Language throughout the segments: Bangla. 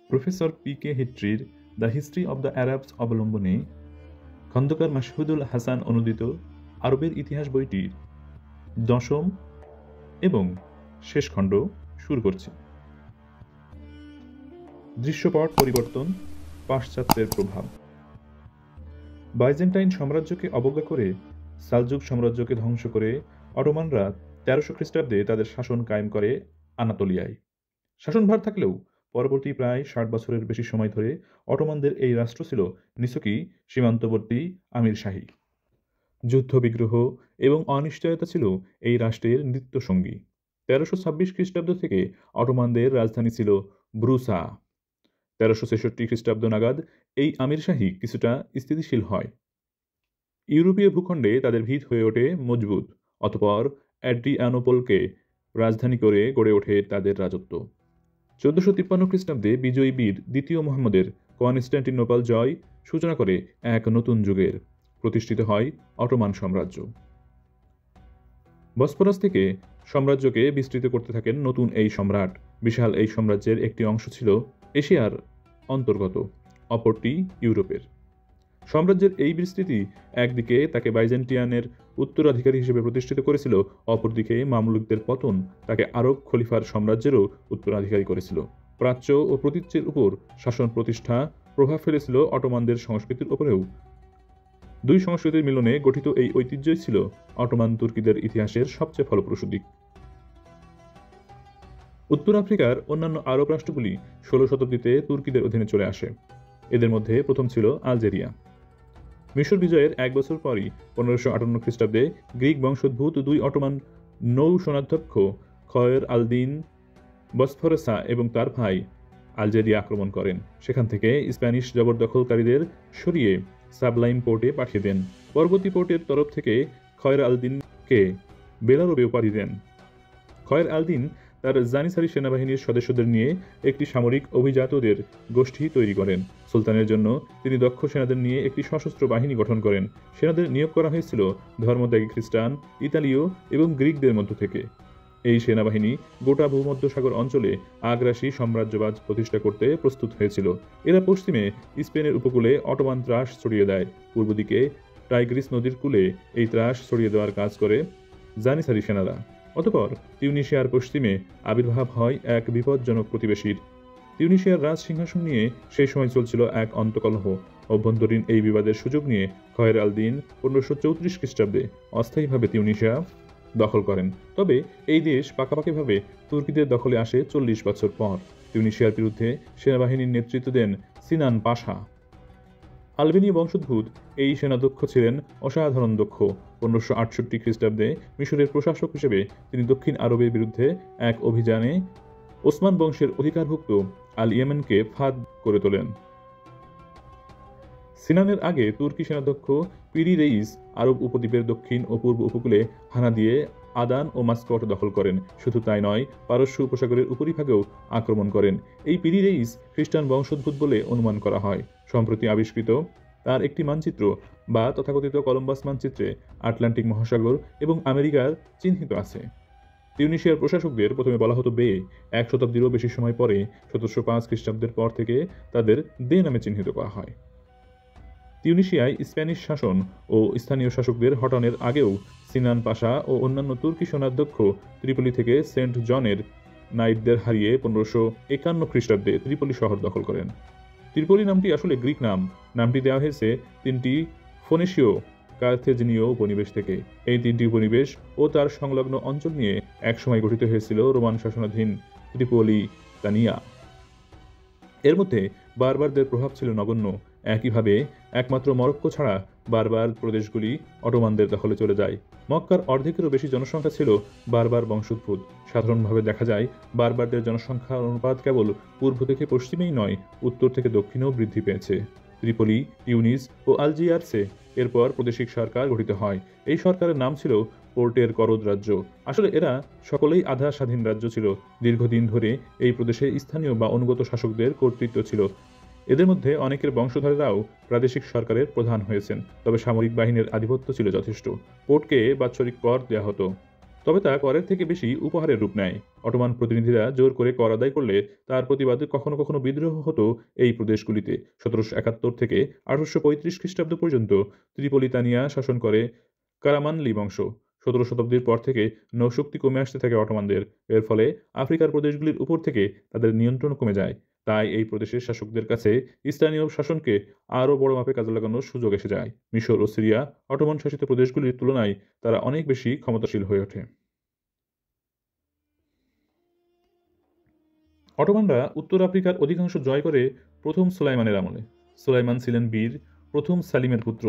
Professor P K. হেট্রির the history of the Arabs অবলম্বনে খন্দকার মাসহুদুল হাসান অনুদিত আরবের ইতিহাস বইটির দশম এবং শেষ খণ্ড শুরু করছি। দৃশ্যপট পরিবর্তন, পাশ্চাত্যের প্রভাব। বাইজেন্টাইন সাম্রাজ্যকে অবজ্ঞা করে সালজুক সাম্রাজ্যকে ধ্বংস করে অটোমানরা ১৩০০ খ্রিস্টাব্দে তাদের শাসন কায়েম করে আনাতোলিয়ায়। শাসনভার থাকলেও পরবর্তী প্রায় ৬০ বছরের বেশি সময় ধরে অটোমানদের এই রাষ্ট্র ছিল নিছকই সীমান্তবর্তী আমিরশাহী। যুদ্ধ বিগ্রহ এবং অনিশ্চয়তা ছিল এই রাষ্ট্রের নিত্যসঙ্গী। ১৩২৬ খ্রিস্টাব্দ থেকে অটোমানদের রাজধানী ছিল ব্রুসা। ১৩৬৬ খ্রিস্টাব্দ নাগাদ এই আমিরশাহী কিছুটা স্থিতিশীল হয়। ইউরোপীয় ভূখণ্ডে তাদের ভিত হয়ে ওঠে মজবুত। অতঃপর অ্যাড্রিয়ানোপলকে রাজধানী করে গড়ে ওঠে তাদের রাজত্ব। ১৪৫৩ খ্রিস্টাব্দে বিজয়ী বীর দ্বিতীয় মুহাম্মদের কনস্ট্যান্টিনোপল জয় সূচনা করে এক নতুন যুগের। প্রতিষ্ঠিত হয় অটোমান সাম্রাজ্য। বসফরাস থেকে সাম্রাজ্যকে বিস্তৃত করতে থাকেন নতুন এই সম্রাট। বিশাল এই সাম্রাজ্যের একটি অংশ ছিল এশিয়ার অন্তর্গত, অপরটি ইউরোপের। সাম্রাজ্যের এই বিস্তৃতি একদিকে তাকে বাইজেন্টিয়ানের উত্তরাধিকারী হিসেবে প্রতিষ্ঠিত করেছিল, অপরদিকে মামলুকদের পতন তাকে আরব খলিফার সাম্রাজ্যেরও উত্তরাধিকারী করেছিল। প্রাচ্য ও প্রতীচ্যের উপর শাসন প্রতিষ্ঠা প্রভাব ফেলেছিল অটোমানদের সংস্কৃতির উপরেও। দুই সংস্কৃতির মিলনে গঠিত এই ঐতিহ্যই ছিল অটোমান তুর্কিদের ইতিহাসের সবচেয়ে ফলপ্রসূ দিক। উত্তর আফ্রিকার অন্যান্য আরব রাষ্ট্রগুলি ১৬ শতাব্দীতে তুর্কিদের অধীনে চলে আসে। এদের মধ্যে প্রথম ছিল আলজেরিয়া। মিশর বিজয়ের এক বছর পরই ১৫৫৮ খ্রিস্টাব্দে গ্রিক বংশোদ্ভূত দুই অটোমান নৌ সেনাধ্যক্ষ খয়ের আলদিন বসফরসা এবং তার ভাই আলজেরিয়া আক্রমণ করেন। সেখান থেকে স্প্যানিশ জবরদখলকারীদের সরিয়ে সাবলাইম পোর্টে পাঠিয়ে দেন। পরবর্তী পোর্টের তরফ থেকে খয়ের আলদিনকে বেলারবে উপাধি দেন। খয়ের আলদিন তার জানিসারি সেনাবাহিনীর সদস্যদের নিয়ে একটি সামরিক অভিজাতদের গোষ্ঠী তৈরি করেন। সুলতানের জন্য তিনি দক্ষ সেনাদের নিয়ে একটি সশস্ত্র বাহিনী গঠন করেন। সেনাদের নিয়োগ করা হয়েছিল ধর্মত্যাগী খ্রিস্টান, ইতালীয় এবং গ্রিকদের মধ্য থেকে। এই সেনাবাহিনী গোটা ভূমধ্যসাগর অঞ্চলে আগ্রাসী সাম্রাজ্যবাদ প্রতিষ্ঠা করতে প্রস্তুত হয়েছিল। এরা পশ্চিমে স্পেনের উপকূলে অটোমান ত্রাস ছড়িয়ে দেয়। পূর্ব দিকে টাইগ্রিস নদীর কূলে এই ত্রাস ছড়িয়ে দেওয়ার কাজ করে জানিসারি সেনারা। অতঃপর তিউনিসিয়ার পশ্চিমে আবির্ভাব হয় এক বিপজ্জনক প্রতিবেশীর। তিউনিসিয়ার রাজ সিংহাসন নিয়ে সেই সময় চলছিল এক অন্তকলহ। অভ্যন্তরীণ এই বিবাদের সুযোগ নিয়ে খয়ের আলদিন ১৫৩৪ খ্রিস্টাব্দে অস্থায়ীভাবে তিউনিসিয়া দখল করেন। তবে এই দেশ পাকাপাকিভাবে তুর্কিদের দখলে আসে ৪০ বছর পর। তিউনিসিয়ার বিরুদ্ধে সেনাবাহিনীর নেতৃত্ব দেন সিনান পাশা। আলবেনীয় বংশোদ্ভূত এই সেনাধ্যক্ষ ছিলেন অসাধারণ দক্ষ। ১৫৬৮ খ্রিস্টাব্দে মিশরের প্রশাসক হিসেবে তিনি দক্ষিণ আরবের বিরুদ্ধে এক অভিযানে ওসমান বংশের অধিকারভুক্ত আল ইয়েমেনকে ফাঁদ করে তোলেন। সিনানের আগে তুর্কি সেনাধ্যক্ষ পিরি রেইস আরব উপদ্বীপের দক্ষিণ ও পূর্ব উপকূলে হানা দিয়ে আদান ও মাস্কট দখল করেন। শুধু তাই নয়, পারস্য উপসাগরের উপরিভাগেও আক্রমণ করেন। এই পিরি রেইস খ্রিস্টান বংশোদ্ভূত বলে অনুমান করা হয়। সম্প্রতি আবিষ্কৃত তার একটি মানচিত্র বা তথাকথিত কলম্বাস মানচিত্রে আটলান্টিক মহাসাগর এবং আমেরিকার চিহ্নিত আছে। তিউনিসিয়ার প্রশাসকদের প্রথমে বলা হতো বে। এক শতাব্দীরও বেশি সময় পরে ১৭০৫ খ্রিস্টাব্দের পর থেকে তাদের দে নামে চিহ্নিত করা হয়। তিউনিসিয়ায় স্প্যানিশ শাসন ও স্থানীয় শাসকদের হটানোর আগেও সিনান পাশা ও অন্যান্য তুর্কি সেনাধ্যক্ষ ত্রিপলি থেকে সেন্ট জনের নাইটদের হারিয়ে ১৫৫১ খ্রিস্টাব্দে ত্রিপলি শহর দখল করেন। ত্রিপলি নামটি আসলে গ্রিক নাম। নামটি দেওয়া হয়েছে তিনটি ফোনেশীয় কার্থেজীয় উপনিবেশ থেকে। এই তিনটি উপনিবেশ ও তার সংলগ্ন অঞ্চল নিয়ে একসময় গঠিত হয়েছিল রোমান শাসনাধীন ত্রিপলিতানিয়া। এর মধ্যে বারবারদের প্রভাব ছিল নগণ্য। একইভাবে একমাত্র মরক্কো ছাড়া বারবার প্রদেশগুলি অটোমানদের দখলে চলে যায়। মক্কার অর্ধেকেরও বেশি জনসংখ্যা ছিল বারবার বংশোদ্ভূত। সাধারণভাবে দেখা যায় বারবারদের জনসংখ্যার অনুপাত কেবল পূর্ব থেকে পশ্চিমেই নয়, উত্তর থেকে দক্ষিণেও বৃদ্ধি পেয়েছে। ত্রিপলি, টিউনিস ও আলজিয়ার্সে এরপর প্রাদেশিক সরকার গঠিত হয়। এই সরকারের নাম ছিল পোর্টের করদ রাজ্য। আসলে এরা সকলেই আধা স্বাধীন রাজ্য ছিল। দীর্ঘদিন ধরে এই প্রদেশে স্থানীয় বা অনুগত শাসকদের কর্তৃত্ব ছিল। এদের মধ্যে অনেকের বংশধরেরাও প্রাদেশিক সরকারের প্রধান হয়েছেন। তবে সামরিক বাহিনীর আধিপত্য ছিল যথেষ্ট। পোর্টকে বাৎসরিক কর দেওয়া হতো। তবে তা করের থেকে বেশি উপহারের রূপ নেয়। অটোমান প্রতিনিধিরা জোর করে কর আদায় করলে তার প্রতিবাদে কখনো কখনো বিদ্রোহ হতো এই প্রদেশগুলিতে। 1771 থেকে 1835 খ্রিস্টাব্দ পর্যন্ত ত্রিপলিতানিয়া শাসন করে কারামানলি বংশ। 17 শতাব্দীর পর থেকে নৌশক্তি কমে আসতে থাকে অটোমানদের। এর ফলে আফ্রিকার প্রদেশগুলির উপর থেকে তাদের নিয়ন্ত্রণ কমে যায়। তাই এই প্রদেশের শাসকদের কাছে স্থানীয় শাসনকে আরও বড় মাপে কাজে লাগানোর সুযোগ এসে যায়। মিশর ও সিরিয়া অটোমান শাসিত প্রদেশগুলির তুলনায় তারা অনেক বেশি ক্ষমতাশীল হয়ে ওঠে। অটোমানরা উত্তর আফ্রিকার অধিকাংশ জয় করে প্রথম সুলাইমানের আমলে। সুলাইমান ছিলেন বীর, প্রথম সালিমের পুত্র।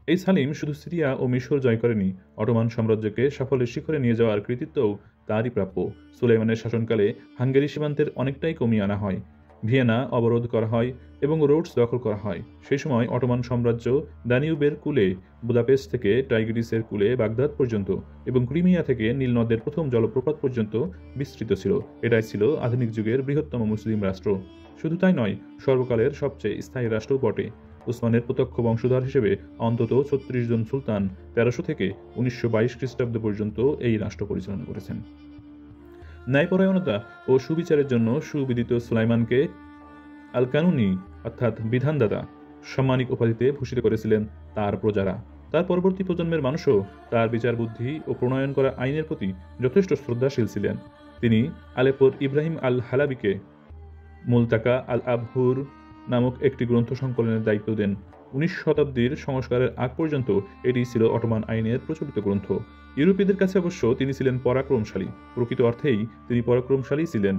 এই সালিম শুধু সিরিয়া ও মিশর জয় করেনি, অটোমান সাম্রাজ্যকে সাফল্যের শিখরে নিয়ে যাওয়ার কৃতিত্বও তারই প্রাপ্য। সুলাইমানের শাসনকালে হাঙ্গেরি সীমান্তের অনেকটাই কমিয়ে আনা হয়, ভিয়েনা অবরোধ করা হয় এবং রোডস দখল করা হয়। সেই সময় অটোমান সাম্রাজ্য দানিউবের কূলে বুদাপেস্ট থেকে টাইগ্রিসের কূলে বাগদাদ পর্যন্ত এবং ক্রিমিয়া থেকে নীল নদের প্রথম জলপ্রপাত পর্যন্ত বিস্তৃত ছিল। এটাই ছিল আধুনিক যুগের বৃহত্তম মুসলিম রাষ্ট্র। শুধু তাই নয়, সর্বকালের সবচেয়ে স্থায়ী রাষ্ট্রও বটে। উসমানের প্রত্যক্ষ বংশধর হিসেবে অন্তত 36 জন সুলতান 1300 থেকে 1922 খ্রিস্টাব্দ পর্যন্ত এই রাষ্ট্র পরিচালনা করেছেন। ন্যায়পরায়ণতা ও সুবিচারের জন্য সুবিদিত সুলাইমানকে আল কানুনি অর্থাৎ বিধানদাতা সাম্মানিক উপাধিতে ভূষিত করেছিলেন তার প্রজারা। তার পরবর্তী প্রজন্মের মানুষও তার বিচার বুদ্ধি ও প্রণয়ন করা আইনের প্রতি যথেষ্ট শ্রদ্ধাশীল ছিলেন। তিনি আলেপোর ইব্রাহিম আল হালাবিকে মুলতাকা আল আবহুর নামক একটি গ্রন্থ সংকলনের দায়িত্ব দেন। 19 শতাব্দীর সংস্কারের আগ পর্যন্ত এটি ছিল অটোমান আইনের প্রচলিত গ্রন্থ। ইউরোপীয়দের কাছে অবশ্য তিনি ছিলেন পরাক্রমশালী। প্রকৃত অর্থেই তিনি পরাক্রমশালী ছিলেন।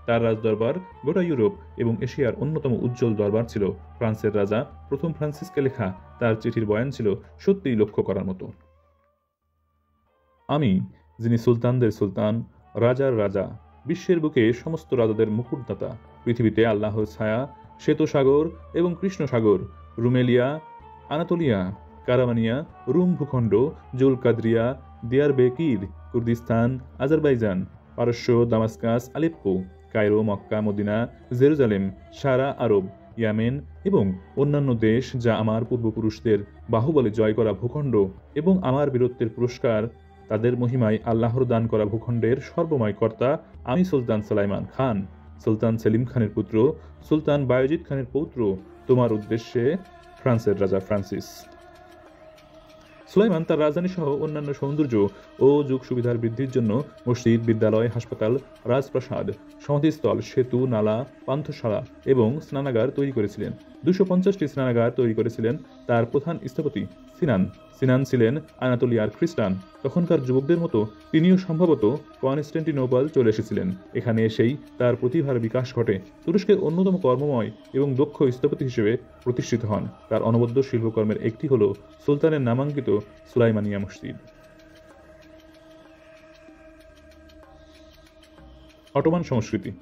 তার রাজদরবার গোটা ইউরোপ এবং এশিয়ার অন্যতম উজ্জ্বল দরবার ছিল। ফ্রান্সের রাজা প্রথম ফ্রান্সিসকে লেখা তার চিঠির বয়ান ছিল সত্যিই লক্ষ্য করার মতো। আমি, যিনি সুলতানদের সুলতান, রাজার রাজা, বিশ্বের বুকে সমস্ত রাজাদের মুকুটদাতা, পৃথিবীতে আল্লাহর ছায়া, শ্বেতসাগর এবং কৃষ্ণসাগর, রুমেলিয়া, আনাতোলিয়া, কারামানিয়া, রুম ভূখণ্ড, জুলকাদ্রিয়া, দিয়ারবেকির, কুর্দিস্তান, আজারবাইজান, পারস্য, Damascus, Aleppo, Cairo, Mecca, Medina, Jerusalem, সারা আরব, ইয়ামেন এবং অন্যান্য দেশ যা আমার পূর্বপুরুষদের বাহুবলে জয় করা ভূখণ্ড এবং আমার বীরত্বের পুরস্কার, তাদের মহিমায় আল্লাহর দান করা ভূখণ্ডের সর্বময় কর্তা আমি সুলতান সুলাইমান খান, সুলতান সেলিম খানের পুত্র, সুলতান বায়েজিদ খানের পৌত্র, তোমার উদ্দেশ্যে ফ্রান্সের রাজা ফ্রান্সিস। সুলাইমান তার রাজধানী সহ অন্যান্য সৌন্দর্য ও যুগ সুবিধার বৃদ্ধির জন্য মসজিদ, বিদ্যালয়, হাসপাতাল, রাজপ্রাসাদ, সমাধিস্থল, সেতু, নালা, পান্থশালা এবং স্নানাগার তৈরি করেছিলেন। 250টি স্নানাগার তৈরি করেছিলেন তার প্রধান স্থপতি সিনান। সিনান ছিলেন আনাতোলিয়ার খ্রিস্টান। তখনকার যুবকদের মতো তিনিও সম্ভবত কনস্টান্টিনোপল চলে এসেছিলেন। এখানে এসেই তার প্রতিভার বিকাশ ঘটে। তুরস্কের অন্যতম কর্মময় এবং দক্ষ স্থপতি হিসেবে প্রতিষ্ঠিত হন। তার অনবদ্য শিল্পকর্মের একটি হল সুলতানের নামাঙ্কিত সুলাইমানিয়া মসজিদ। অটোমান সংস্কৃতি।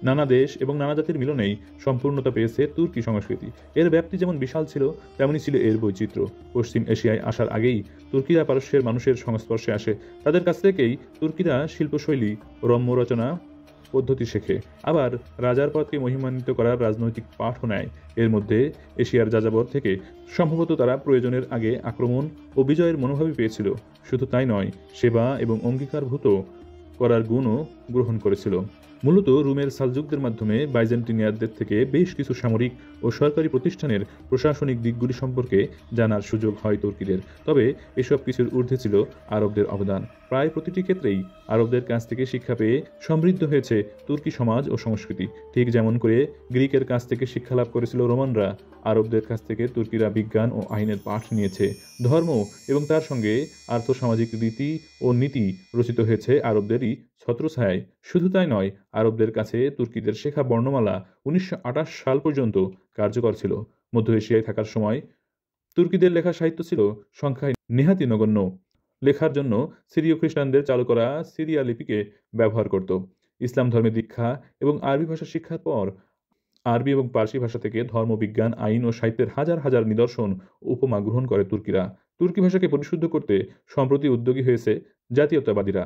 নানা দেশ এবং নানা জাতির মিলনেই সম্পূর্ণতা পেয়েছে তুর্কি সংস্কৃতি। এর ব্যাপ্তি যেমন বিশাল ছিল, তেমনি ছিল এর বৈচিত্র্য। পশ্চিম এশিয়ায় আসার আগেই তুর্কিরা পারস্যের মানুষের সংস্পর্শে আসে। তাদের কাছ থেকেই তুর্কিরা শিল্পশৈলী, রম্য রচনা পদ্ধতি শেখে। আবার রাজার পদকে মহিমান্বিত করার রাজনৈতিক পাঠও নেয়। এর মধ্যে এশিয়ার যাযাবর থেকে সম্ভবত তারা প্রয়োজনের আগে আক্রমণ ও বিজয়ের মনোভাবই পেয়েছিল। শুধু তাই নয়, সেবা এবং অঙ্গীকারভূত করার গুণও গ্রহণ করেছিল। মূলত রোমের সালজুকদের মাধ্যমে বাইজেন্টিনিয়ানদের থেকে বেশ কিছু সামরিক ও সরকারি প্রতিষ্ঠানের প্রশাসনিক দিকগুলি সম্পর্কে জানার সুযোগ হয় তুর্কিদের। তবে এসব কিছুর ঊর্ধ্বে ছিল আরবদের অবদান। প্রায় প্রতিটি ক্ষেত্রেই আরবদের কাছ থেকে শিক্ষা পেয়ে সমৃদ্ধ হয়েছে তুর্কি সমাজ ও সংস্কৃতি। ঠিক যেমন করে গ্রিকের কাছ থেকে শিক্ষালাভ করেছিল রোমানরা, আরবদের কাছ থেকে তুর্কিরা বিজ্ঞান ও আইনের পাঠ নিয়েছে। ধর্ম এবং তার সঙ্গে আর্থসামাজিক রীতি ও নীতি রচিত হয়েছে আরবদেরই ছত্রছায়ায়। শুধু তাই নয়, আরবদের কাছে তুর্কিদের শেখা বর্ণমালা 1928 সাল পর্যন্ত কার্যকর ছিল। মধ্য এশিয়ায় থাকার সময় তুর্কিদের লেখা সাহিত্য ছিল সংখ্যায় নেহাতি নগণ্য। লেখার জন্য সিরীয় খ্রিস্টানদের চালু করা সিরিয়া লিপিকে ব্যবহার করত। ইসলাম ধর্মে দীক্ষা এবং আরবি ভাষা শিক্ষার পর আরবি এবং পার্সি ভাষা থেকে ধর্ম, বিজ্ঞান, আইন ও সাহিত্যের হাজার হাজার নিদর্শন উপমা গ্রহণ করে তুর্কিরা। তুর্কি ভাষাকে পরিশুদ্ধ করতে সম্প্রতি উদ্যোগী হয়েছে জাতীয়তাবাদীরা।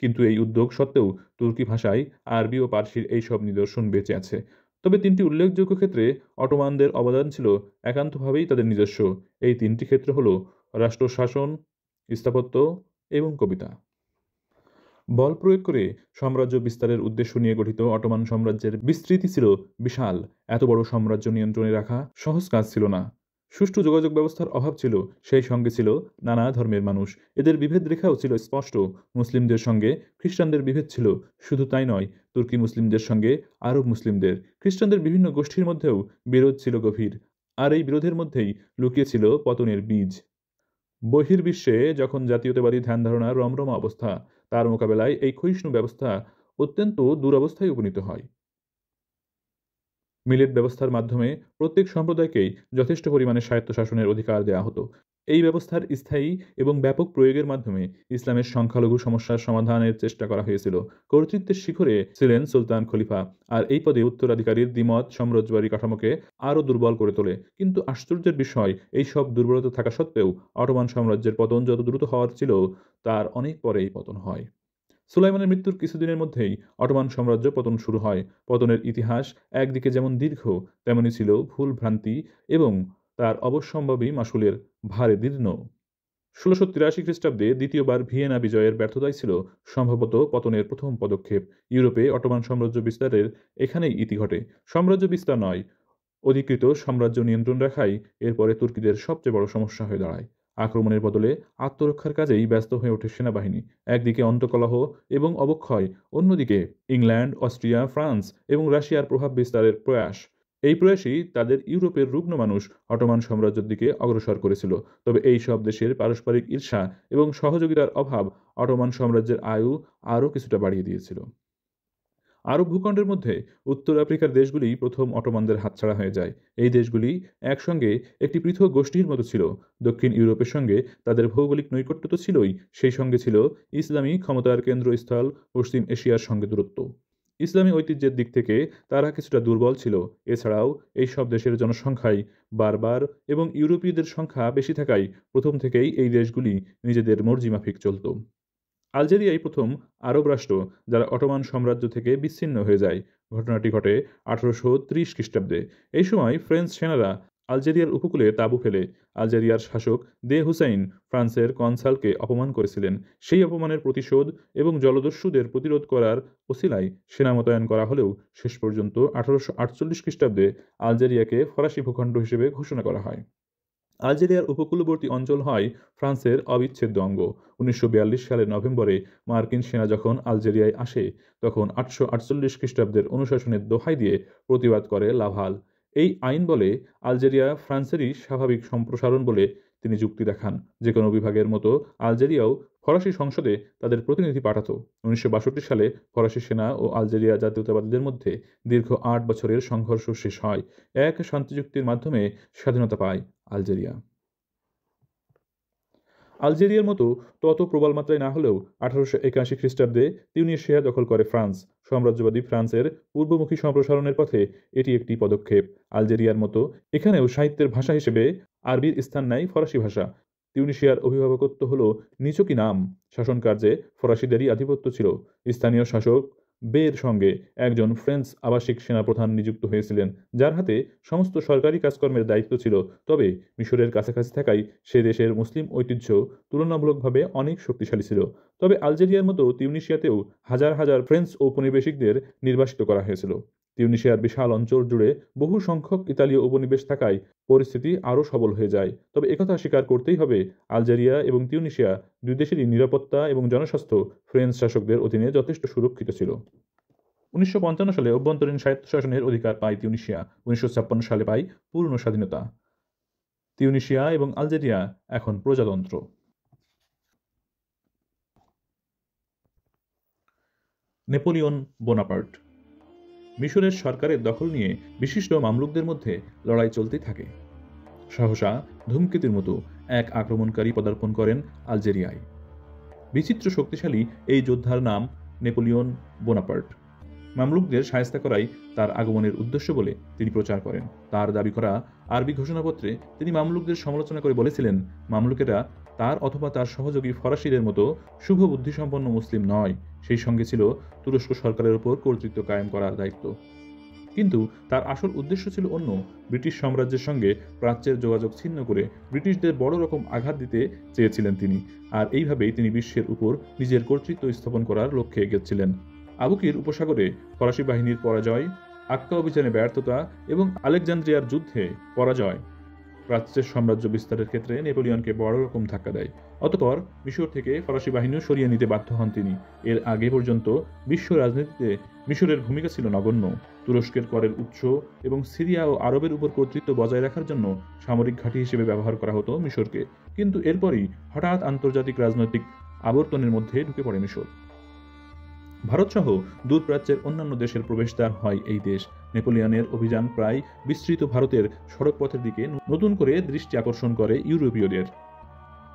কিন্তু এই উদ্যোগ সত্ত্বেও তুর্কি ভাষায় আরবি ও পার্সির এই সব নিদর্শন বেঁচে আছে। তবে তিনটি উল্লেখযোগ্য ক্ষেত্রে অটোমানদের অবদান ছিল একান্তভাবেই তাদের নিজস্ব। এই তিনটি ক্ষেত্র হল রাষ্ট্র শাসন, স্থাপত্য এবং কবিতা। বল প্রয়োগ করে সাম্রাজ্য বিস্তারের উদ্দেশ্য নিয়ে গঠিত অটোমান সাম্রাজ্যের বিস্তৃতি ছিল বিশাল। এত বড় সাম্রাজ্য নিয়ন্ত্রণে রাখা সহজ কাজ ছিল না। সুষ্ঠু যোগাযোগ ব্যবস্থার অভাব ছিল, সেই সঙ্গে ছিল নানা ধর্মের মানুষ। এদের বিভেদ রেখাও ছিল স্পষ্ট। মুসলিমদের সঙ্গে খ্রিস্টানদের বিভেদ ছিল। শুধু তাই নয়, তুর্কি মুসলিমদের সঙ্গে আরব মুসলিমদের, খ্রিস্টানদের বিভিন্ন গোষ্ঠীর মধ্যেও বিরোধ ছিল গভীর। আর এই বিরোধের মধ্যেই লুকিয়ে ছিল পতনের বীজ। বহির্বিশ্বে যখন জাতীয়তাবাদী ধ্যানধারণার রমরমা অবস্থা, তার মোকাবেলায় এই ক্ষয়িষ্ণু ব্যবস্থা অত্যন্ত দুরবস্থায় উপনীত হয়। মিলেট ব্যবস্থার মাধ্যমে প্রত্যেক সম্প্রদায়কেই যথেষ্ট পরিমাণে স্বায়ত্তশাসনের অধিকার দেওয়া হতো। এই ব্যবস্থার স্থায়ী এবং ব্যাপক প্রয়োগের মাধ্যমে ইসলামের সংখ্যালঘু সমস্যার সমাধানের চেষ্টা করা হয়েছিল। কর্তৃত্বের শিখরে ছিলেন সুলতান খলিফা, আর এই পদে উত্তরাধিকারীর দ্বিমত সাম্রাজ্যবাদী কাঠামোকে আরও দুর্বল করে তোলে। কিন্তু আশ্চর্যের বিষয়, এই সব দুর্বলতা থাকা সত্ত্বেও অটোমান সাম্রাজ্যের পতন যত দ্রুত হওয়ার ছিল, তার অনেক পরেই পতন হয়। সুলাইমানের মৃত্যুর কিছুদিনের মধ্যেই অটোমান সাম্রাজ্য পতন শুরু হয়। পতনের ইতিহাস একদিকে যেমন দীর্ঘ, তেমনি ছিল ভুল ভ্রান্তি এবং তার অবশ্যম্ভাবী মাসুলের ভারে দীর্ণ। ১৬৮৩ খ্রিস্টাব্দে দ্বিতীয়বার ভিয়েনা বিজয়ের ব্যর্থতাই ছিল সম্ভবত পতনের প্রথম পদক্ষেপ। ইউরোপে অটোমান সাম্রাজ্য বিস্তারের এখানেই ইতি ঘটে। সাম্রাজ্য বিস্তার নয়, অধিকৃত সাম্রাজ্য নিয়ন্ত্রণ রাখাই এরপরে তুর্কিদের সবচেয়ে বড় সমস্যা হয়ে দাঁড়ায়। আক্রমণের বদলে আত্মরক্ষার কাজেই ব্যস্ত হয়ে ওঠে সেনাবাহিনী। একদিকে অন্তকলহ এবং অবক্ষয়, অন্যদিকে ইংল্যান্ড, অস্ট্রিয়া, ফ্রান্স এবং রাশিয়ার প্রভাব বিস্তারের প্রয়াস। এই প্রয়াসই তাদের ইউরোপের রুগ্ন মানুষ অটোমান সাম্রাজ্যের দিকে অগ্রসর করেছিল। তবে এই সব দেশের পারস্পরিক ঈর্ষা এবং সহযোগিতার অভাব অটোমান সাম্রাজ্যের আয়ু আরও কিছুটা বাড়িয়ে দিয়েছিল। আরব ভূখণ্ডের মধ্যে উত্তর আফ্রিকার দেশগুলি প্রথম অটোমানদের হাতছাড়া হয়ে যায়। এই দেশগুলি একসঙ্গে একটি পৃথক গোষ্ঠীর মতো ছিল। দক্ষিণ ইউরোপের সঙ্গে তাদের ভৌগোলিক নৈকট্য তো ছিলই, সেই সঙ্গে ছিল ইসলামী ক্ষমতার কেন্দ্রস্থল পশ্চিম এশিয়ার সঙ্গে দূরত্ব। ইসলামী ঐতিহ্যের দিক থেকে তারা কিছুটা দুর্বল ছিল। এছাড়াও এই সব দেশের জনসংখ্যাই বারবার এবং ইউরোপীয়দের সংখ্যা বেশি থাকায় প্রথম থেকেই এই দেশগুলি নিজেদের মর্জিমাফিক চলত। আলজেরিয়াই প্রথম আরব রাষ্ট্র যারা অটোমান সাম্রাজ্য থেকে বিচ্ছিন্ন হয়ে যায়। ঘটনাটি ঘটে ১৮৩০ খ্রিস্টাব্দে। এই সময় ফ্রেঞ্চ সেনারা আলজেরিয়ার উপকূলে তাঁবু ফেলে। আলজেরিয়ার শাসক দে হুসাইন ফ্রান্সের কনসালকে অপমান করেছিলেন। সেই অপমানের প্রতিশোধ এবং জলদস্যুদের প্রতিরোধ করার ওসিলায় সেনা মোতায়েন করা হলেও শেষ পর্যন্ত ১৮৪৮ খ্রিস্টাব্দে আলজেরিয়াকে ফরাসি ভূখণ্ড হিসেবে ঘোষণা করা হয়। আলজেরিয়ার উপকূলবর্তী অঞ্চল হয় ফ্রান্সের অবিচ্ছেদ্য অঙ্গ। ১৯৪২ সালের নভেম্বরে মার্কিন সেনা যখন আলজেরিয়ায় আসে, তখন ৮৪৮ খ্রিস্টাব্দের অনুশাসনের দোহাই দিয়ে প্রতিবাদ করে লাভাল। এই আইন বলে আলজেরিয়া ফ্রান্সেরই স্বাভাবিক সম্প্রসারণ বলে তিনি যুক্তি দেখান। যে কোনো বিভাগের মতো আলজেরিয়াও ফরাসি সংসদে তাদের প্রতিনিধি পাঠাত। ১৯৬২ সালে ফরাসি সেনা ও আলজেরিয়া জাতীয়তাবাদীদের মধ্যে দীর্ঘ ৮ বছরের সংঘর্ষ শেষ হয়। এক শান্তিচুক্তির মাধ্যমে স্বাধীনতা পায় আলজেরিয়া। আলজেরিয়ার মতো তত প্রবল মাত্রায় না হলেও ১৮৮১ খ্রিস্টাব্দে তিউনিসিয়া দখল করে ফ্রান্স। সাম্রাজ্যবাদী ফ্রান্সের পূর্বমুখী সম্প্রসারণের পথে এটি একটি পদক্ষেপ। আলজেরিয়ার মতো এখানেও সাহিত্যের ভাষা হিসেবে আরবির স্থান নেয় ফরাসি ভাষা। তিউনিসিয়ার অভিভাবকত্ব হল নিছকই নাম, শাসনকার্যে ফরাসিদেরই আধিপত্য ছিল। স্থানীয় শাসক বের সঙ্গে একজন ফ্রেঞ্চ আবাসিক সেনাপ্রধান নিযুক্ত হয়েছিলেন, যার হাতে সমস্ত সরকারি কাজকর্মের দায়িত্ব ছিল। তবে মিশরের কাছাকাছি থাকায় সে দেশের মুসলিম ঐতিহ্য তুলনামূলকভাবে অনেক শক্তিশালী ছিল। তবে আলজেরিয়ার মতো তিউনিসিয়াতেও হাজার হাজার ফ্রেঞ্চ ঔপনিবেশিকদের নির্বাসিত করা হয়েছিল। তিউনিসিয়ার বিশাল অঞ্চল জুড়ে বহু সংখ্যক ইতালীয় উপনিবেশ থাকায় পরিস্থিতি আরও সবল হয়ে যায়। তবে একথা স্বীকার করতেই হবে, আলজেরিয়া এবং তিউনিসিয়া দুই দেশেরই নিরাপত্তা এবং জনস্বাস্থ্য ফ্রেঞ্চ শাসকদের অধীনে যথেষ্ট সুরক্ষিত ছিল। ১৯৫৫ সালে অভ্যন্তরীণ স্বায়ত্তশাসনের অধিকার পায় তিউনিসিয়া। ১৯৫৬ সালে পায় পূর্ণ স্বাধীনতা। তিউনিসিয়া এবং আলজেরিয়া এখন প্রজাতন্ত্র। Napoleon Bonaparte. মিশরের সরকারের দখল নিয়ে বিশিষ্ট মামলুকদের মধ্যে লড়াই চলতেই থাকে। সহসা ধূমকেতুর মতো এক আক্রমণকারী পদার্পণ করেন আলজেরিয়ায়। বিচিত্র শক্তিশালী এই যোদ্ধার নাম নেপোলিয়ন বোনাপার্ট। মামলুকদের শায়েস্তা করাই তার আগমনের উদ্দেশ্য বলে তিনি প্রচার করেন। তার দাবি করা আরবি ঘোষণাপত্রে তিনি মামলুকদের সমালোচনা করে বলেছিলেন, মামলুকেরা তার অথবা তার সহযোগী ফরাসিদের মতো শুভ বুদ্ধিসম্পন্ন মুসলিম নয়। সেই সঙ্গে ছিল তুরস্ক সরকারের উপর কর্তৃত্ব কায়েম করার দায়িত্ব। কিন্তু তার আসল উদ্দেশ্য ছিল অন্য। ব্রিটিশ সাম্রাজ্যের সঙ্গে প্রাচ্যের যোগাযোগ ছিন্ন করে ব্রিটিশদের বড় রকম আঘাত দিতে চেয়েছিলেন তিনি, আর এইভাবেই তিনি বিশ্বের উপর নিজের কর্তৃত্ব স্থাপন করার লক্ষ্যে এগিয়েছিলেন। আবুকির উপসাগরে ফরাসি বাহিনীর পরাজয়, আক্কা অভিযানে ব্যর্থতা এবং আলেকজান্দ্রিয়ার যুদ্ধে পরাজয় প্রাচ্যের সাম্রাজ্য বিস্তারের ক্ষেত্রে নেপোলিয়নকে বড় রকম ধাক্কা দেয়। অতঃপর মিশর থেকে ফরাসি বাহিনীও সরিয়ে নিতে বাধ্য হন তিনি। এর আগে পর্যন্ত বিশ্ব রাজনীতিতে মিশরের ভূমিকা ছিল নগণ্য। তুরস্কের করের উৎস এবং সিরিয়া ও আরবের উপর কর্তৃত্ব বজায় রাখার জন্য সামরিক ঘাঁটি হিসেবে ব্যবহার করা হতো মিশরকে। কিন্তু এরপরই হঠাৎ আন্তর্জাতিক রাজনৈতিক আবর্তনের মধ্যে ঢুকে পড়ে মিশর। ভারতসহ দূর প্রাচ্যের অন্যান্য দেশের প্রবেশদ্বার হয় এই দেশ। নেপোলিয়নের অভিযান প্রায় বিস্তৃত ভারতের সড়কপথের দিকে নতুন করে দৃষ্টি আকর্ষণ করে ইউরোপীয়দের।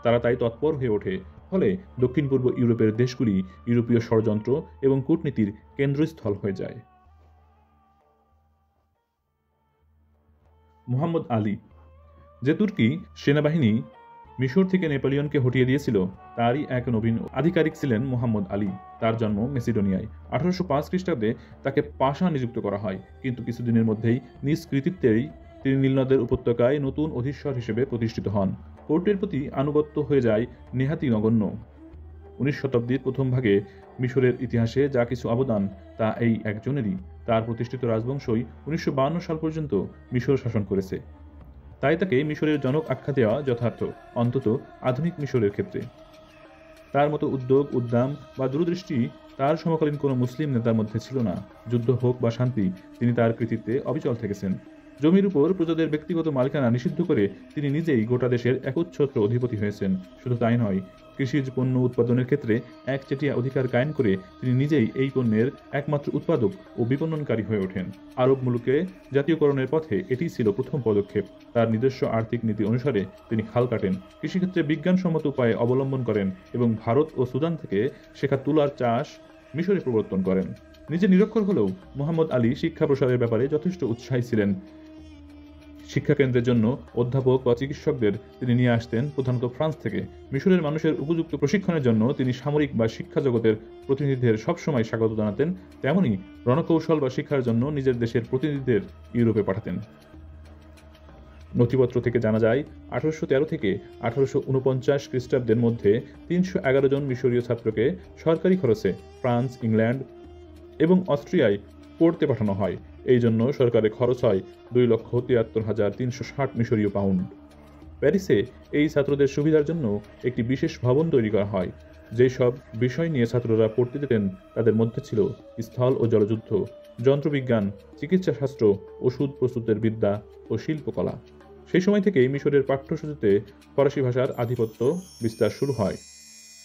তারা তাই তৎপর হয়ে ওঠে। ফলে দক্ষিণ পূর্ব ইউরোপের দেশগুলি ইউরোপীয় ষড়যন্ত্র এবং কূটনীতির কেন্দ্রস্থল হয়ে যায়। মুহাম্মদ আলী, যে তুর্কি সেনাবাহিনী মিশর থেকে নেপোলিয়নকে হটিয়ে দিয়েছিল, তারই এক নবীন আধিকারিক ছিলেন মুহাম্মদ আলী। তার জন্ম মেসিডোনিয়ায়। 1805 খ্রিস্টাব্দে তাকে পাশা নিযুক্ত করা হয়, কিন্তু কিছুদিনের মধ্যেই নিজ কৃতিত্বেই তিনি নীলনদের উপত্যকায় নতুন অধীশ্বর হিসেবে প্রতিষ্ঠিত হন। কোর্টের প্রতি আনুগত্য হয়ে যায় নেহাতি নগণ্য। 19 শতাব্দীর প্রথম ভাগে মিশরের ইতিহাসে যা কিছু অবদান, তা এই একজনেরই। তার প্রতিষ্ঠিত রাজবংশই 1952 সাল পর্যন্ত মিশর শাসন করেছে। তাই তাকে মিশরের জনক আখ্যা দেওয়া যথার্থ, অন্তত আধুনিক মিশরের ক্ষেত্রে। তার মতো উদ্যোগ, উদ্দাম বা দূরদৃষ্টি তার সমকালীন কোনো মুসলিম নেতার মধ্যে ছিল না। যুদ্ধ হোক বা শান্তি, তিনি তার কৃতিত্বে অবিচল থেকেছেন। জমির উপর প্রজাদের ব্যক্তিগত মালিকানা নিষিদ্ধ করে তিনি নিজেই গোটা দেশের একচ্ছত্র অধিপতি হয়েছেন। শুধু তাই নয়, কৃষিজ পণ্য উৎপাদনের ক্ষেত্রে একচেটিয়া অধিকার কায়েম করে তিনি নিজেই এই পণ্যের একমাত্র উৎপাদক ও বিপণনকারী হয়ে ওঠেন। আরব মুলুকে জাতীয়করণের পথে এটি ছিল প্রথম পদক্ষেপ। তার নিজস্ব আর্থিক নীতি অনুসারে তিনি খাল কাটেন, কৃষিক্ষেত্রে বিজ্ঞানসম্মত উপায়ে অবলম্বন করেন এবং ভারত ও সুদান থেকে শেখা তুলার চাষ মিশরে প্রবর্তন করেন। নিজে নিরক্ষর হলেও মুহাম্মদ আলী শিক্ষা প্রসারের ব্যাপারে যথেষ্ট উৎসাহী ছিলেন। শিক্ষাকেন্দ্রের জন্য অধ্যাপক বা চিকিৎসকদের তিনি নিয়ে আসতেন প্রধানত ফ্রান্স থেকে। মিশরের মানুষের উপযুক্ত প্রশিক্ষণের জন্য তিনি সামরিক বা শিক্ষা জগতের প্রতিনিধিদের সবসময় স্বাগত জানাতেন। তেমনি রণকৌশল বা শিক্ষার জন্য নিজের দেশের প্রতিনিধিদের ইউরোপে পাঠাতেন। নথিপত্র থেকে জানা যায়, 1813 থেকে 1849 খ্রিস্টাব্দের মধ্যে 311 জন মিশরীয় ছাত্রকে সরকারি খরচে ফ্রান্স, ইংল্যান্ড এবং অস্ট্রিয়ায় পড়তে পাঠানো হয়। এই জন্য সরকারের খরচ হয় 2,73,360 মিশরীয় পাউন্ড। প্যারিসে এই ছাত্রদের সুবিধার জন্য একটি বিশেষ ভবন তৈরি করা হয়। যেই সব বিষয় নিয়ে ছাত্ররা পড়তে যেতেন তাদের মধ্যে ছিল স্থল ও জলযুদ্ধ, যন্ত্রবিজ্ঞান, চিকিৎসাশাস্ত্র, ওষুধ প্রস্তুতের বিদ্যা ও শিল্পকলা। সেই সময় থেকেই মিশরের পাঠ্যসূচিতে ফরাসি ভাষার আধিপত্য বিস্তার শুরু হয়।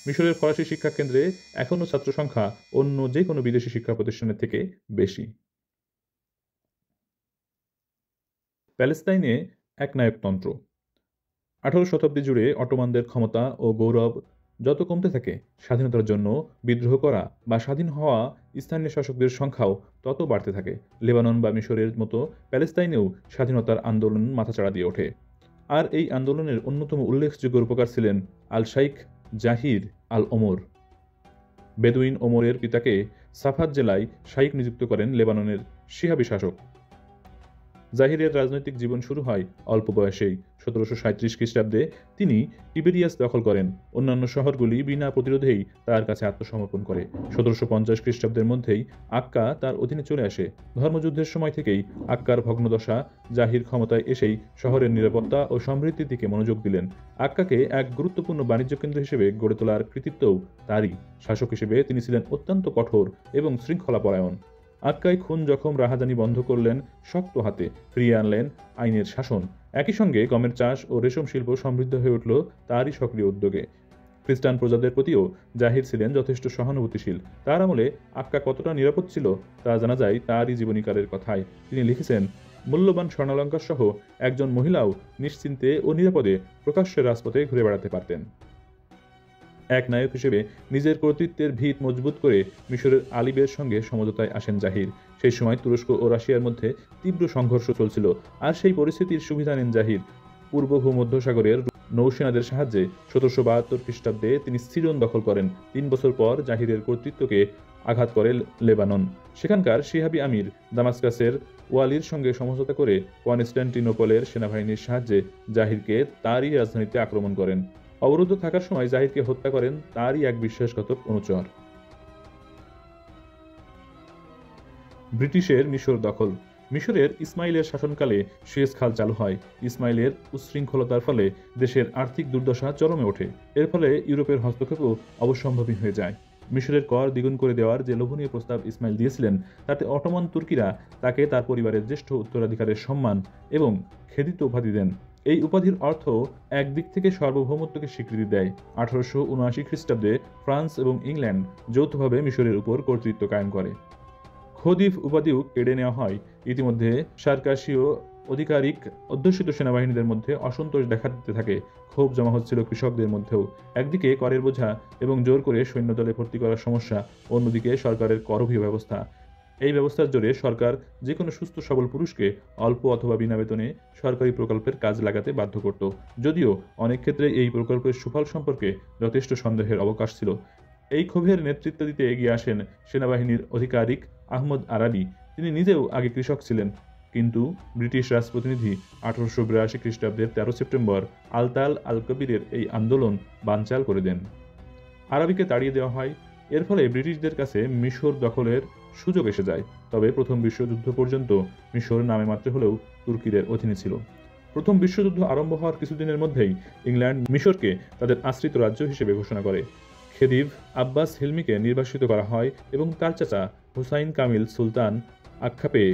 মিশরের ফরাসি শিক্ষা কেন্দ্রে এখনও ছাত্র সংখ্যা অন্য যে কোনো বিদেশি শিক্ষা প্রতিষ্ঠানের থেকে বেশি। প্যালেস্তাইনে একনায়কতন্ত্র। 18 শতাব্দী জুড়ে অটোমানদের ক্ষমতা ও গৌরব যত কমতে থাকে, স্বাধীনতার জন্য বিদ্রোহ করা বা স্বাধীন হওয়া স্থানীয় শাসকদের সংখ্যাও তত বাড়তে থাকে। লেবানন বা মিশরের মতো প্যালেস্তাইনেও স্বাধীনতার আন্দোলন মাথাচাড়া দিয়ে ওঠে। আর এই আন্দোলনের অন্যতম উল্লেখযোগ্য রূপকার ছিলেন আল শাইখ জাহির আল ওমর। বেদুইন ওমরের পিতাকে সাফাদ জেলায় শাইখ নিযুক্ত করেন লেবাননের শিহাবি শাসক। জাহিরের রাজনৈতিক জীবন শুরু হয় অল্প বয়সেই। 1737 খ্রিস্টাব্দে তিনি টিবেরিয়াস দখল করেন। অন্যান্য শহরগুলি বিনা প্রতিরোধেই তার কাছে আত্মসমর্পণ করে। 1750 খ্রিস্টাব্দের মধ্যেই আক্কা তার অধীনে চলে আসে। ধর্মযুদ্ধের সময় থেকেই আক্কার ভগ্নদশা জাহির ক্ষমতায় এসেই শহরের নিরাপত্তা ও সমৃদ্ধির দিকে মনোযোগ দিলেন। আক্কাকে এক গুরুত্বপূর্ণ বাণিজ্য কেন্দ্র হিসেবে গড়ে তোলার কৃতিত্বও তারই। শাসক হিসেবে তিনি ছিলেন অত্যন্ত কঠোর এবং শৃঙ্খলাপরায়ণ। আক্কাই খুন, জখম, রাহাজানি বন্ধ করলেন শক্ত হাতে, ফিরিয়ে আনলেন আইনের শাসন। একই সঙ্গে গমের চাষ ও রেশম শিল্প সমৃদ্ধ হয়ে উঠল তারই সক্রিয় উদ্যোগে। খ্রিস্টান প্রজাদের প্রতিও জাহির ছিলেন যথেষ্ট সহানুভূতিশীল। তার আমলে আক্কা কতটা নিরাপদ ছিল তা জানা যায় তারই জীবনীকারের কথায়। তিনি লিখেছেন, মূল্যবান স্বর্ণালঙ্কার সহ একজন মহিলাও নিশ্চিন্তে ও নিরাপদে প্রকাশ্যে রাজপথে ঘুরে বেড়াতে পারতেন। এক নায়ক হিসেবে নিজের কর্তৃত্বের ভিত মজবুত করে মিশরের আলিবের সঙ্গে সমঝোতায় আসেন জাহির। সেই সময় তুরস্ক ও রাশিয়ার মধ্যে তীব্র সংঘর্ষ চলছিল, আর সেই পরিস্থিতির সুবিধা নেন জাহির। পূর্ব ভূমধ্যসাগরের নৌসেনাদের সাহায্যে 1772 খ্রিস্টাব্দে তিনি সিরিয়ন দখল করেন। 3 বছর পর জাহিরের কর্তৃত্বকে আঘাত করে লেবানন। সেখানকার শিহাবি আমির দামাস্কাসের ওয়ালির সঙ্গে সমঝোতা করে কনস্টান্টিনোপলের সেনাবাহিনীর সাহায্যে জাহিরকে তারই রাজধানীতে আক্রমণ করেন। অবরুদ্ধ থাকার সময় জাহিরকে হত্যা করেন তারই এক বিশ্বাসঘাতক অনুচর। ব্রিটিশের মিশর দখল। মিশরের ইসমাইলের শাসনকালে সুয়েজ খাল চালু হয়। ইসমাইলের উচ্ছৃঙ্খলতার ফলে দেশের আর্থিক দুর্দশা চরমে ওঠে। এর ফলে ইউরোপের হস্তক্ষেপও অবশ্যম্ভাবী হয়ে যায়। মিশরের কর দ্বিগুণ করে দেওয়ার যে লোভনীয় প্রস্তাব ইসমাইল দিয়েছিলেন, তাতে অটোমান তুর্কিরা তাকে তার পরিবারের জ্যেষ্ঠ উত্তরাধিকারের সম্মান এবং খেদিত উপাধি দেন। এই উপাধির অর্থ একদিক থেকে সার্বভৌমত্বকে স্বীকৃতি দেয়। 1879 খ্রিস্টাব্দে ফ্রান্স এবং ইংল্যান্ড যৌথভাবে মিশরের উপর কর্তৃত্ব কায়েম করে। খদিভ উপাধিও কেড়ে নেওয়া হয়। ইতিমধ্যে সার্কাসীয় আধিকারিক অধ্যুষিত সেনাবাহিনীদের মধ্যে অসন্তোষ দেখা দিতে থাকে। ক্ষোভ জমা হচ্ছিল কৃষকদের মধ্যেও। একদিকে করের বোঝা এবং জোর করে সৈন্যদলে ভর্তি করার সমস্যা, অন্যদিকে সরকারের করভীয় ব্যবস্থা। এই ব্যবস্থার জোরে সরকার যে কোনো সুস্থ সবল পুরুষকে অল্প অথবা বিনা বেতনে সরকারি প্রকল্পের কাজ লাগাতে বাধ্য করত। যদিও অনেক ক্ষেত্রে এই প্রকল্পের সুফল সম্পর্কে যথেষ্ট সন্দেহের অবকাশ ছিল। এই ক্ষোভের নেতৃত্ব দিতে এগিয়ে আসেন সেনাবাহিনীর আধিকারিক আহমদ আরাবি। তিনি নিজেও আগে কৃষক ছিলেন, কিন্তু ব্রিটিশ রাজপ্রতিনিধি 1882 খ্রিস্টাব্দের 13 সেপ্টেম্বর আলতাল আল কবিরের এই আন্দোলন বানচাল করে দেন। আরাবিকে তাড়িয়ে দেওয়া হয়। এর ফলে ব্রিটিশদের কাছে মিশর দখলের সুযোগ এসে যায়। তবে প্রথম বিশ্বযুদ্ধ পর্যন্ত মিশর নামে মাত্র হলেও তুর্কিদের অধীনে ছিল। প্রথম বিশ্বযুদ্ধ আরম্ভ হওয়ার কিছুদিনের মধ্যেই ইংল্যান্ড মিশরকে তাদের আশ্রিত রাজ্য হিসেবে ঘোষণা করে। খেদিভ আব্বাস হিলমিকে নির্বাসিত করা হয় এবং তার চাচা হুসাইন কামিল সুলতান আখ্যা পেয়ে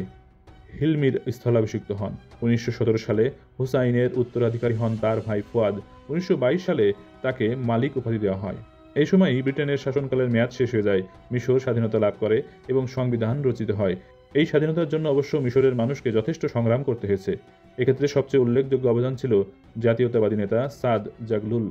হিলমির স্থলাভিষিক্ত হন। 1917 সালে হুসাইনের উত্তরাধিকারী হন তার ভাই ফুয়াদ। 1922 সালে তাকে মালিক উপাধি দেওয়া হয়। এই সময়ই ব্রিটেনের শাসনকালের মেয়াদ শেষ হয়ে যায়। মিশর স্বাধীনতা লাভ করে এবং সংবিধান রচিত হয়। এই স্বাধীনতার জন্য অবশ্য মিশরের মানুষকে যথেষ্ট সংগ্রাম করতে হয়েছে। এক্ষেত্রে সবচেয়ে উল্লেখযোগ্য অবদান ছিল জাতীয়তাবাদী নেতা সাদ জাগলুল।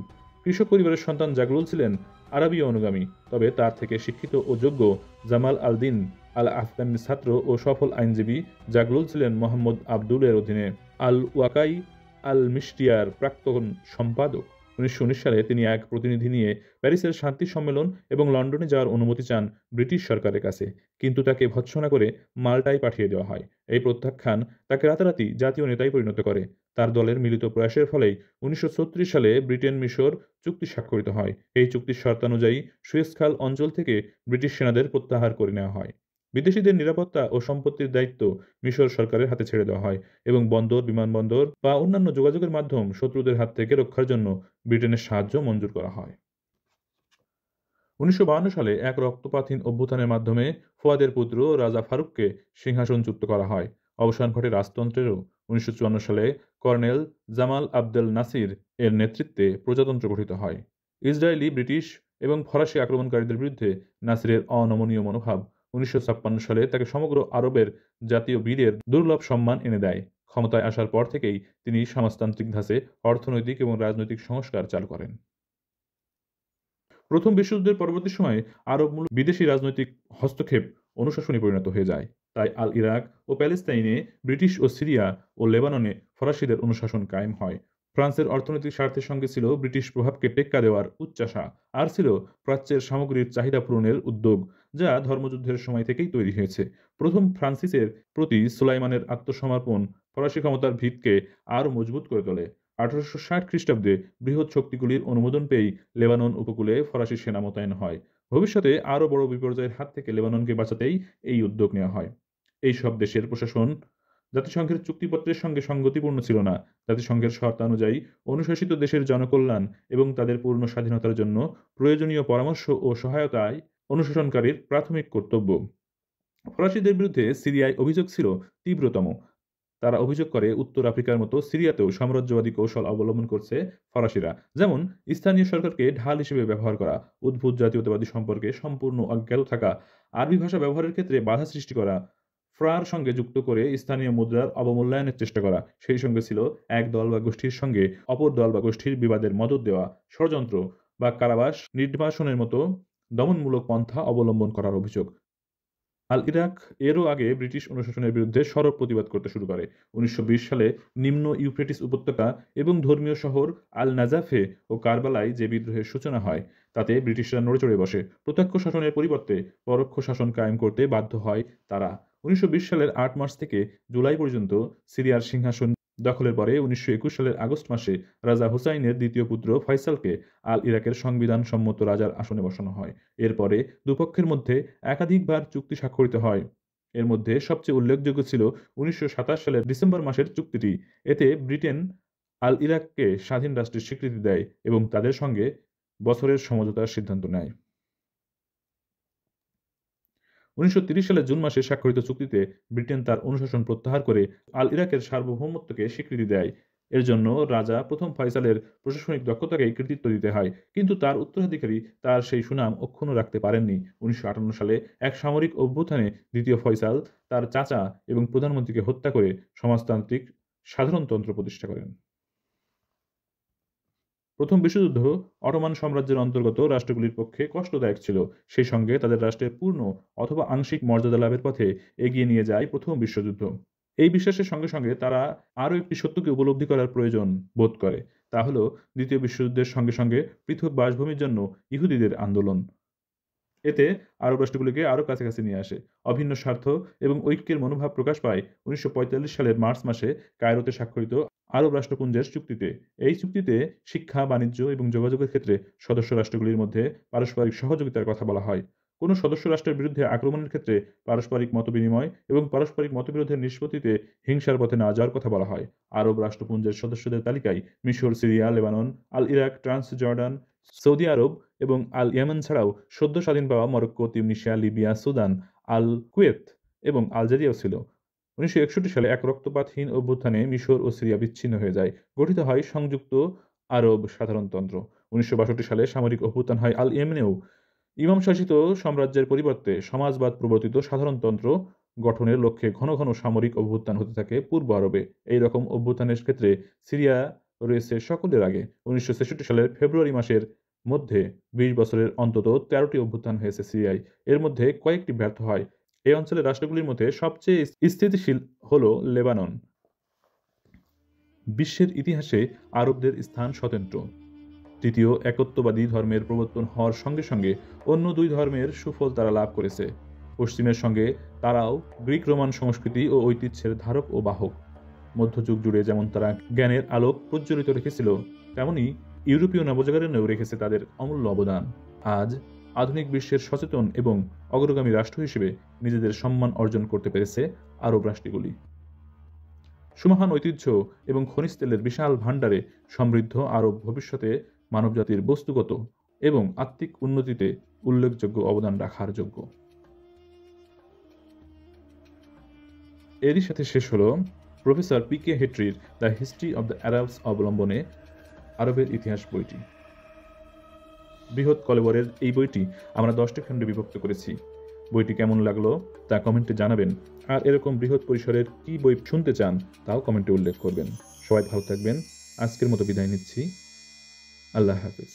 কৃষক পরিবারের সন্তান জাগলুল ছিলেন আরবীয় অনুগামী, তবে তার থেকে শিক্ষিত ও যোগ্য জামাল আল দিন আল আফগানের ছাত্র ও সফল আইনজীবী জাগলুল ছিলেন মোহাম্মদ আবদুলের অধীনে আল ওয়াকাই আল মিশরিয়ার প্রাক্তন সম্পাদক। 1919 সালে তিনি এক প্রতিনিধি নিয়ে প্যারিসের শান্তি সম্মেলন এবং লন্ডনে যাওয়ার অনুমতি চান ব্রিটিশ সরকারের কাছে, কিন্তু তাকে ভৎসনা করে মাল্টায় পাঠিয়ে দেওয়া হয়। এই প্রত্যাখ্যান তাকে রাতারাতি জাতীয় নেতায় পরিণত করে। তার দলের মিলিত প্রয়াসের ফলেই 1936 সালে ব্রিটেন মিশর চুক্তি স্বাক্ষরিত হয়। এই চুক্তির শর্তানুযায়ী সুয়েজ খাল অঞ্চল থেকে ব্রিটিশ সেনাদের প্রত্যাহার করে নেওয়া হয়। বিদেশিদের নিরাপত্তা ও সম্পত্তির দায়িত্ব মিশর সরকারের হাতে ছেড়ে দেওয়া হয় এবং বন্দর, বিমানবন্দর বা অন্যান্য যোগাযোগের মাধ্যম শত্রুদের হাত থেকে রক্ষার জন্য ব্রিটেনের সাহায্য মঞ্জুর করা হয়। 1952 সালে এক রক্তপাতহীন অভ্যুত্থানের মাধ্যমে ফুয়াদের পুত্র রাজা ফারুককে সিংহাসনচ্যুত করা হয়। অবসান ঘটে রাজতন্ত্রেরও। 1954 সালে কর্নেল জামাল আবদেল নাসির এর নেতৃত্বে প্রজাতন্ত্র গঠিত হয়। ইসরায়েলি, ব্রিটিশ এবং ফরাসি আক্রমণকারীদের বিরুদ্ধে নাসিরের অনমনীয় মনোভাব 1956 সালে তাকে সমগ্র আরবের জাতীয় বীরের দুর্লভ সম্মান এনে দেয়। ক্ষমতায় আসার পর থেকেই তিনি সমাজতান্ত্রিক ধাঁচে অর্থনৈতিক এবং রাজনৈতিক সংস্কার চালু করেন। প্রথম বিশ্বযুদ্ধের পরবর্তী সময়ে আরবমূলক বিদেশি রাজনৈতিক হস্তক্ষেপ অনুশাসনে পরিণত হয়ে যায়। তাই আল ইরাক ও প্যালেস্তাইনে ব্রিটিশ ও সিরিয়া ও লেবাননে ফরাসিদের অনুশাসন কায়েম হয়। ফ্রান্সের অর্থনৈতিক স্বার্থের সঙ্গে ছিল ব্রিটিশ প্রভাবকে টেক্কা দেওয়ার উচ্চাশা, আর ছিল প্রাচ্যের সামগ্রীর চাহিদা পূরণের উদ্যোগ, যা ধর্মযুদ্ধের সময় থেকেই তৈরি হয়েছে। প্রথম ফ্রান্সিসের প্রতি সুলাইমানের আত্মসমর্পণ ফরাসি ক্ষমতার ভিতকে আরও মজবুত করে তোলে। 1860 খ্রিস্টাব্দে বৃহৎ শক্তিগুলির অনুমোদন পেয়েই লেবানন উপকূলে ফরাসি সেনা মোতায়েন হয়। ভবিষ্যতে আরও বড় বিপর্যয়ের হাত থেকে লেবাননকে বাঁচাতেই এই উদ্যোগ নেওয়া হয়। এই সব দেশের প্রশাসন জাতিসংঘের চুক্তিপত্রের সঙ্গে সঙ্গতিপূর্ণ ছিল না। জাতিসংঘের শর্তানুযায়ী অনুশাসিত দেশের জনকল্যাণ এবং তাদের পূর্ণ স্বাধীনতার জন্য প্রয়োজনীয় পরামর্শ ও সহায়তায় অনুশাসনকারীর প্রাথমিক কর্তব্য। ফরাসিদের বিরুদ্ধে সিরিয়ায় অভিযোগ ছিল তীব্রতম। তারা অভিযোগ করে উত্তর আফ্রিকার মতো সিরিয়াতেও সাম্রাজ্যবাদী কৌশল অবলম্বন করছে ফরাসিরা, যেমন স্থানীয় সরকারকে ঢাল হিসেবে ব্যবহার করা, উদ্ভুত জাতীয়তাবাদী সম্পর্কে সম্পূর্ণ অজ্ঞাত থাকা, আরবি ভাষা ব্যবহারের ক্ষেত্রে বাধা সৃষ্টি করা, ফ্রার সঙ্গে যুক্ত করে স্থানীয় মুদ্রার অবমূল্যায়নের চেষ্টা করা, সেই সঙ্গে ছিল এক দল বা গোষ্ঠীর সঙ্গে অপর দল বা গোষ্ঠীর বিবাদের মদদ দেওয়া, ষড়যন্ত্র বা কারাবাস নির্বাসনের মতো দমনমূলক পন্থা অবলম্বন করার অভিযোগ। আল ইরাক এরও আগে ব্রিটিশ অনুশাসনের বিরুদ্ধে সরব প্রতিবাদ করতে শুরু করে। 1920 সালে নিম্ন ইউফ্রেটিস উপত্যকা এবং ধর্মীয় শহর আল নাজাফে ও কারবালায় যে বিদ্রোহের সূচনা হয়, তাতে ব্রিটিশরা নড়েচড়ে বসে। প্রত্যক্ষ শাসনের পরিবর্তে পরোক্ষ শাসন কায়েম করতে বাধ্য হয় তারা। 1920 সালের 8 মার্চ থেকে জুলাই পর্যন্ত সিরিয়ার সিংহাসন দখলের পরে 1921 সালের আগস্ট মাসে রাজা হুসাইনের দ্বিতীয় পুত্র ফয়সালকে আল ইরাকের সংবিধান সম্মত রাজার আসনে বসানো হয়। এরপরে দুপক্ষের মধ্যে একাধিকবার চুক্তি স্বাক্ষরিত হয়। এর মধ্যে সবচেয়ে উল্লেখযোগ্য ছিল 1927 সালের ডিসেম্বর মাসের চুক্তিটি। এতে ব্রিটেন আল ইরাককে স্বাধীন রাষ্ট্রের স্বীকৃতি দেয় এবং তাদের সঙ্গে বছরের সমঝোতার সিদ্ধান্ত নেয়। 1930 সালের জুন মাসে স্বাক্ষরিত চুক্তিতে ব্রিটেন তার অনুশাসন প্রত্যাহার করে আল ইরাকের সার্বভৌমত্বকে স্বীকৃতি দেয়। এর জন্য রাজা প্রথম ফয়সালের প্রশাসনিক দক্ষতাকেই কৃতিত্ব দিতে হয়, কিন্তু তার উত্তরাধিকারী তার সেই সুনাম অক্ষুণ্ণ রাখতে পারেননি। 1958 সালে এক সামরিক অভ্যুত্থানে দ্বিতীয় ফয়সাল তার চাচা এবং প্রধানমন্ত্রীকে হত্যা করে সমাজতান্ত্রিক সাধারণতন্ত্র প্রতিষ্ঠা করেন। প্রথম বিশ্বযুদ্ধ অটোমান সাম্রাজ্যের অন্তর্গত রাষ্ট্রগুলির পক্ষে কষ্টদায়ক ছিল। সেই সঙ্গে তাদের রাষ্ট্রের পূর্ণ অথবা আংশিক মর্যাদা লাভের পথে এগিয়ে নিয়ে যায় প্রথম বিশ্বযুদ্ধ। এই বিশ্বাসের সঙ্গে সঙ্গে তারা আরও একটি সত্যকে উপলব্ধি করার প্রয়োজন বোধ করে। তা হল দ্বিতীয় বিশ্বযুদ্ধের সঙ্গে সঙ্গে পৃথক বাসভূমির জন্য ইহুদিদের আন্দোলন। এতে আরব রাষ্ট্রগুলিকে আরও কাছাকাছি নিয়ে আসে। অভিন্ন স্বার্থ এবং ঐক্যের মনোভাব প্রকাশ পায় 1945 সালের মার্চ মাসে কায়রোতে স্বাক্ষরিত আরব রাষ্ট্রপুঞ্জের চুক্তিতে। এই চুক্তিতে শিক্ষা, বাণিজ্য এবং যোগাযোগের ক্ষেত্রে সদস্য রাষ্ট্রগুলির মধ্যে পারস্পরিক সহযোগিতার কথা বলা হয়। কোনো সদস্য রাষ্ট্রের বিরুদ্ধে আক্রমণের ক্ষেত্রে পারস্পরিক মতবিনিময় এবং পারস্পরিক মতবিরোধের নিষ্পত্তিতে হিংসার পথে না যাওয়ার কথা বলা হয়। আরব রাষ্ট্রপুঞ্জের সদস্যদের তালিকায় মিশর, সিরিয়া, লেবানন, আল ইরাক, ট্রান্সজর্ডান, সৌদি আরব এবং আল ইয়েমেন ছাড়াও সদ্য স্বাধীন পাওয়া মরক্কো, তিউনিসিয়া, লিবিয়া, সুদান, আল কুয়েত এবং আলজেরিয়াও ছিল। 1961 সালে এক রক্তপাতহীন অভ্যুত্থানে মিশর ও সিরিয়া বিচ্ছিন্ন হয়ে যায়। গঠিত হয় সংযুক্ত আরব সাধারণতন্ত্র। 1962 সালে সামরিক অভ্যুত্থান হয় আল ইয়েমেনেও। ইমাম শাসিত সাম্রাজ্যের পরিবর্তে সমাজবাদ প্রবর্তিত সাধারণতন্ত্র গঠনের লক্ষ্যে ঘন ঘন সামরিক অভ্যুত্থান হতে থাকে পূর্ব আরবে। এই রকম অভ্যুত্থানের ক্ষেত্রে সিরিয়া রয়েছে সকলের আগে। 1963 সালের ফেব্রুয়ারি মাসের মধ্যে 20 বছরের অন্তত 13টি অভ্যুত্থান হয়েছে সিরিয়ায়। এর মধ্যে কয়েকটি ব্যর্থ হয়। এই অঞ্চলের রাষ্ট্রগুলির মধ্যে সবচেয়ে স্থিতিশীল হল লেবানন। বিশ্বের ইতিহাসে আরবদের স্থান স্বতন্ত্র। তৃতীয় একত্ববাদী ধর্মের প্রবর্তন হওয়ার সঙ্গে সঙ্গে অন্য দুই ধর্মের সুফল তারা লাভ করেছে। পশ্চিমের সঙ্গে তারাও গ্রিক রোমান সংস্কৃতি ও ঐতিহ্যের ধারক ও বাহক। মধ্যযুগ জুড়ে যেমন তারা জ্ঞানের আলোক প্রজ্বলিত রেখেছিল, তেমনি ইউরোপীয় নবজাগরণেও রেখেছে তাদের অমূল্য অবদান। আজ আধুনিক বিশ্বের সচেতন এবং অগ্রগামী রাষ্ট্র হিসেবে নিজেদের সম্মান অর্জন করতে পেরেছে আরব রাষ্ট্রগুলি। সুমহান ঐতিহ্য এবং খনিজ তেলের বিশাল ভাণ্ডারে সমৃদ্ধ আরব ভবিষ্যতে মানবজাতির বস্তুগত এবং আত্মিক উন্নতিতে উল্লেখযোগ্য অবদান রাখার যোগ্য। এরই সাথে শেষ হলো প্রফেসর পি.কে. হেট্রির the history of the Arabs অবলম্বনে আরবের ইতিহাস বইটি। বৃহৎ কলেবরের এই বইটি আমরা 10টি খণ্ডে বিভক্ত করেছি। বইটি কেমন লাগলো তা কমেন্টে জানাবেন, আর এরকম বৃহৎ পরিসরের কি বই শুনতে চান তাও কমেন্টে উল্লেখ করবেন। সবাই ভালো থাকবেন। আজকের মতো বিদায় নিচ্ছি। আল্লাহ হাফেজ।